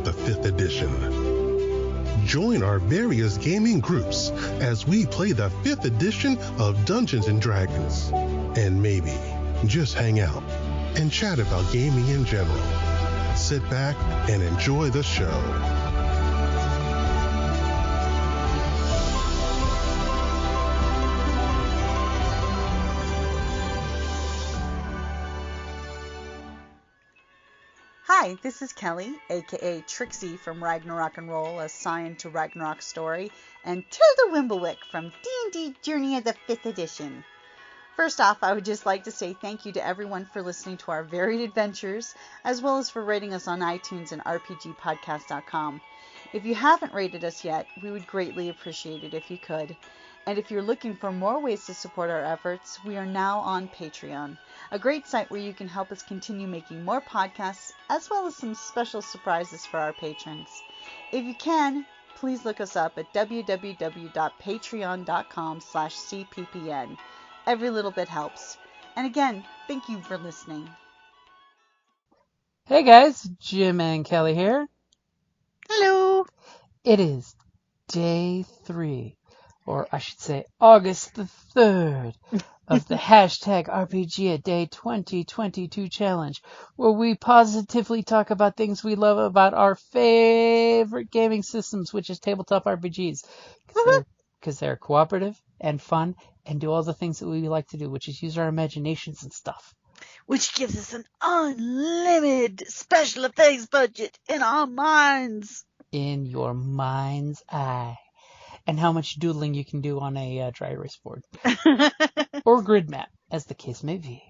of the 5th edition. Join our various gaming groups as we play the 5th edition of Dungeons & Dragons. And maybe just hang out and chat about gaming in general. Sit back and enjoy the show. Hi, this is Kelly, aka Trixie from Ragnarok and Roll, assigned to Ragnarok Story, and Tilda Wimblewick from D&D Journey of the 5th Edition. First off, I would just like to say thank you to everyone for listening to our varied adventures, as well as for rating us on iTunes and RPGpodcast.com. If you haven't rated us yet, we would greatly appreciate it if you could. And if you're looking for more ways to support our efforts, we are now on Patreon, a great site where you can help us continue making more podcasts, as well as some special surprises for our patrons. If you can, please look us up at www.patreon.com/cppn. Every little bit helps. And again, thank you for listening. Hey guys, Jim and Kelly here. Hello. It is day 3, or I should say August the 3rd, of the hashtag RPGaDay2022 challenge, where we positively talk about things we love about our favorite gaming systems, which is tabletop RPGs, because they're cooperative and fun and do all the things that we like to do, which is use our imaginations and stuff. Which gives us an unlimited special effects budget in our minds. In your mind's eye. And how much doodling you can do on a dry erase board. Or grid map, as the case may be.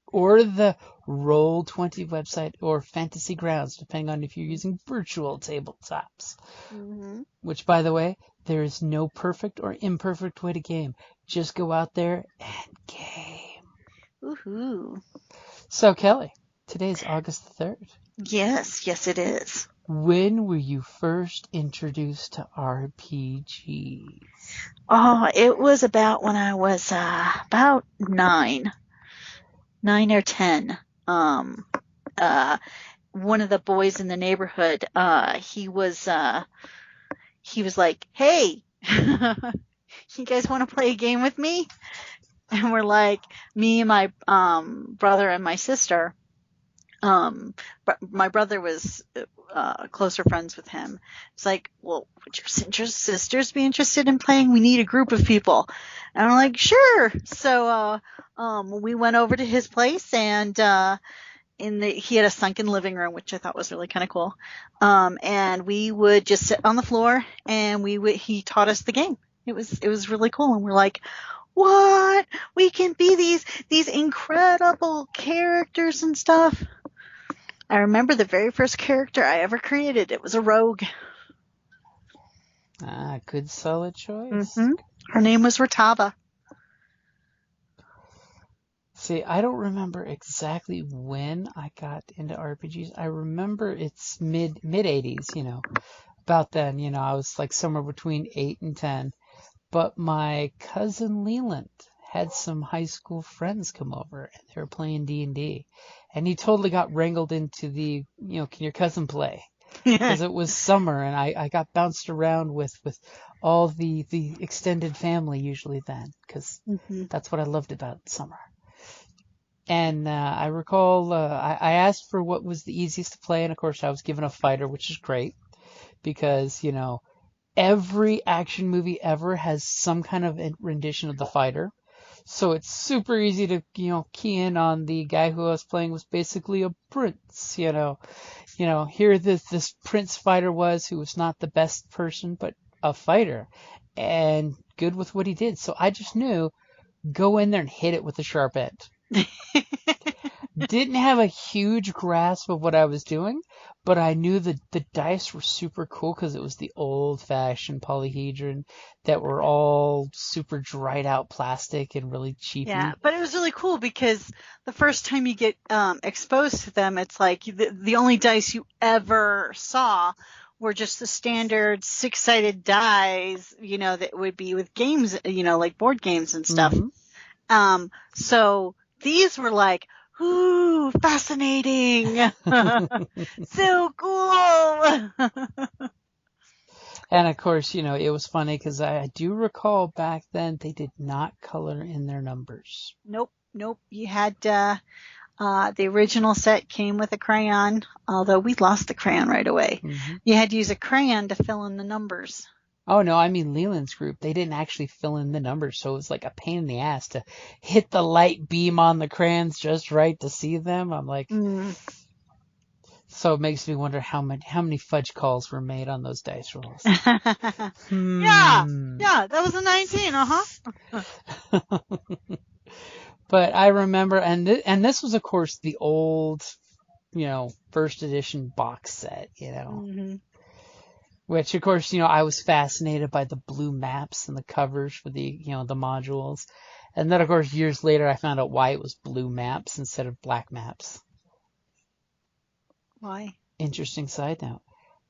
Or the Roll20 website, or Fantasy Grounds, depending on if you're using virtual tabletops. Mm-hmm. Which, by the way, there is no perfect or imperfect way to game. Just go out there and game. Woohoo. So, Kelly, today's August the 3rd. Yes, it is. When were you first introduced to RPGs? Oh, it was about when I was about 9 or 10. One of the boys in the neighborhood, he was like, "Hey, you guys want to play a game with me?" And we're like, me and my brother and my sister. My brother was closer friends with him. It's like, "Well, would your sisters be interested in playing? We need a group of people." And I'm like, "Sure." So we went over to his place, and he had a sunken living room, which I thought was really kind of cool. And we would just sit on the floor, and he taught us the game. It was really cool, and we're like, "What? We can be these incredible characters and stuff." I remember the very first character I ever created. It was a rogue. Good solid choice. Mm-hmm. Her name was Ratava. See, I don't remember exactly when I got into RPGs. I remember it's mid 80s, About then, I was like somewhere between 8 and 10. But my cousin Leland had some high school friends come over, and they were playing D&D. And he totally got wrangled into the, can your cousin play? Because it was summer, and I got bounced around with all the extended family usually then, because that's what I loved about summer. And I recall I asked for what was the easiest to play, and of course I was given a fighter, which is great, because, every action movie ever has some kind of rendition of the fighter. So it's super easy to, key in on the guy who I was playing was basically a prince, Here this prince fighter was, who was not the best person, but a fighter, and good with what he did. So I just knew, go in there and hit it with a sharp end. Didn't have a huge grasp of what I was doing, but I knew that the dice were super cool because it was the old-fashioned polyhedron that were all super dried-out plastic and really cheapy. Yeah, but it was really cool because the first time you get exposed to them, it's like the only dice you ever saw were just the standard 6-sided dice, that would be with games, like board games and stuff. Mm-hmm. So these were like Ooh, fascinating. So cool. And of course, it was funny because I do recall back then they did not color in their numbers. Nope. You had, the original set came with a crayon, although we lost the crayon right away. Mm-hmm. You had to use a crayon to fill in the numbers. Oh, no, I mean Leland's group. They didn't actually fill in the numbers, so it was like a pain in the ass to hit the light beam on the crayons just right to see them. I'm like, So it makes me wonder how many fudge calls were made on those dice rolls. Yeah, that was a 19, But I remember, and this was, of course, the old, first edition box set, Mm-hmm. which, of course, I was fascinated by the blue maps and the covers for the, the modules. And then, of course, years later, I found out why it was blue maps instead of black maps. Why? Interesting side note.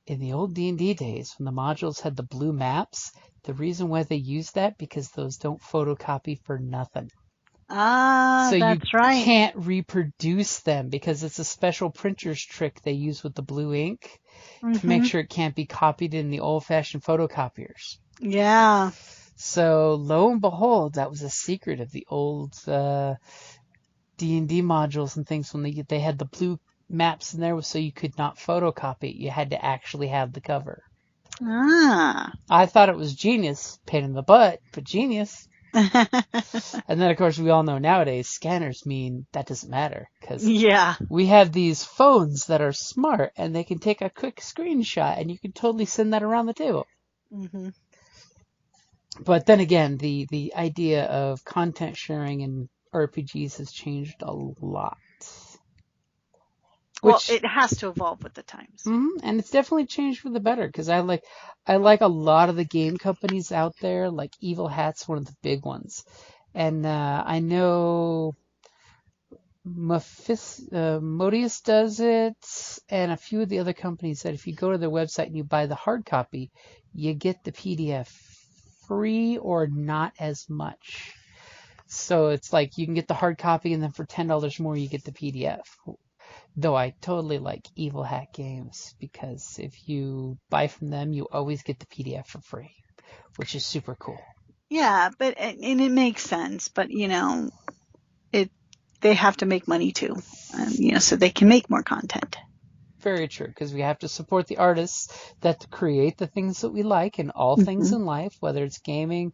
In the old D&D days, when the modules had the blue maps, the reason why they used that, because those don't photocopy for nothing. So that's right. You can't reproduce them because it's a special printer's trick they use with the blue ink to make sure it can't be copied in the old-fashioned photocopiers. Yeah. So lo and behold, that was a secret of the old D&D modules and things when they had the blue maps in there, so you could not photocopy it. You had to actually have the cover. I thought it was genius. Pain in the butt, but genius. And then, of course, we all know nowadays scanners mean that doesn't matter because we have these phones that are smart and they can take a quick screenshot and you can totally send that around the table. Mm-hmm. But then again, the idea of content sharing in RPGs has changed a lot. Well, it has to evolve with the times. Mm-hmm, and it's definitely changed for the better because I like a lot of the game companies out there. Like Evil Hat's one of the big ones, and I know Modius does it, and a few of the other companies that if you go to their website and you buy the hard copy, you get the PDF free or not as much. So it's like you can get the hard copy and then for $10 more you get the PDF. Though I totally like Evil Hat Games because if you buy from them, you always get the PDF for free, which is super cool. Yeah, and it makes sense, but they have to make money too, so they can make more content. Very true, because we have to support the artists that create the things that we like in all things in life, whether it's gaming,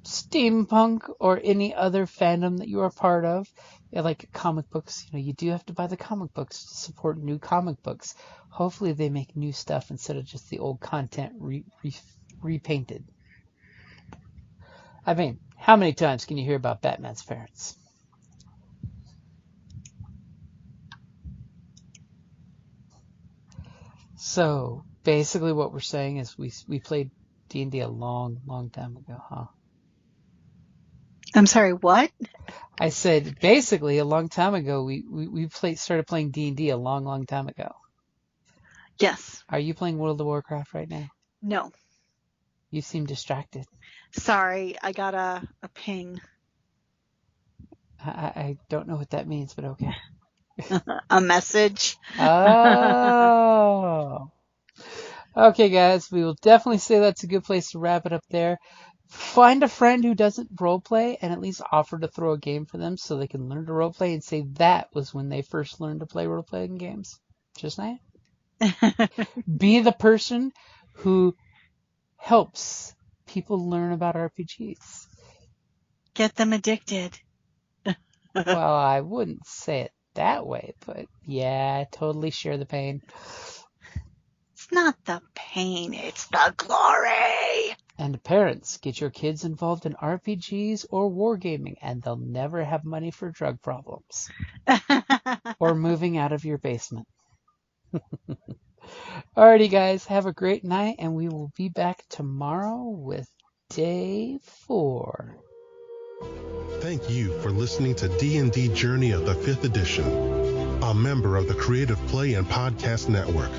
steampunk, or any other fandom that you are part of. Like comic books, you do have to buy the comic books to support new comic books. Hopefully they make new stuff instead of just the old content repainted. I mean, how many times can you hear about Batman's parents? So basically what we're saying is we played D&D a long, long time ago, huh? I'm sorry, what? I said basically a long time ago. We started playing D&D a long, long time ago. Yes. Are you playing World of Warcraft right now? No. You seem distracted. Sorry, I got a ping. I don't know what that means, but okay. A message. Oh. Okay, guys, we will definitely say that's a good place to wrap it up there. Find a friend who doesn't roleplay and at least offer to throw a game for them so they can learn to roleplay and say that was when they first learned to play role-playing games. Just saying. Be the person who helps people learn about RPGs. Get them addicted. Well, I wouldn't say it that way, but yeah, I totally share the pain. It's not the pain, it's the glory. And parents, get your kids involved in RPGs or wargaming, and they'll never have money for drug problems. Or moving out of your basement. Alrighty, guys, have a great night, and we will be back tomorrow with Day 4. Thank you for listening to D&D Journey of the 5th Edition, a member of the Creative Play and Podcast Network.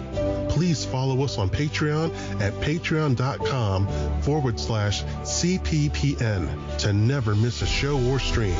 Please follow us on Patreon at patreon.com/CPPN to never miss a show or stream.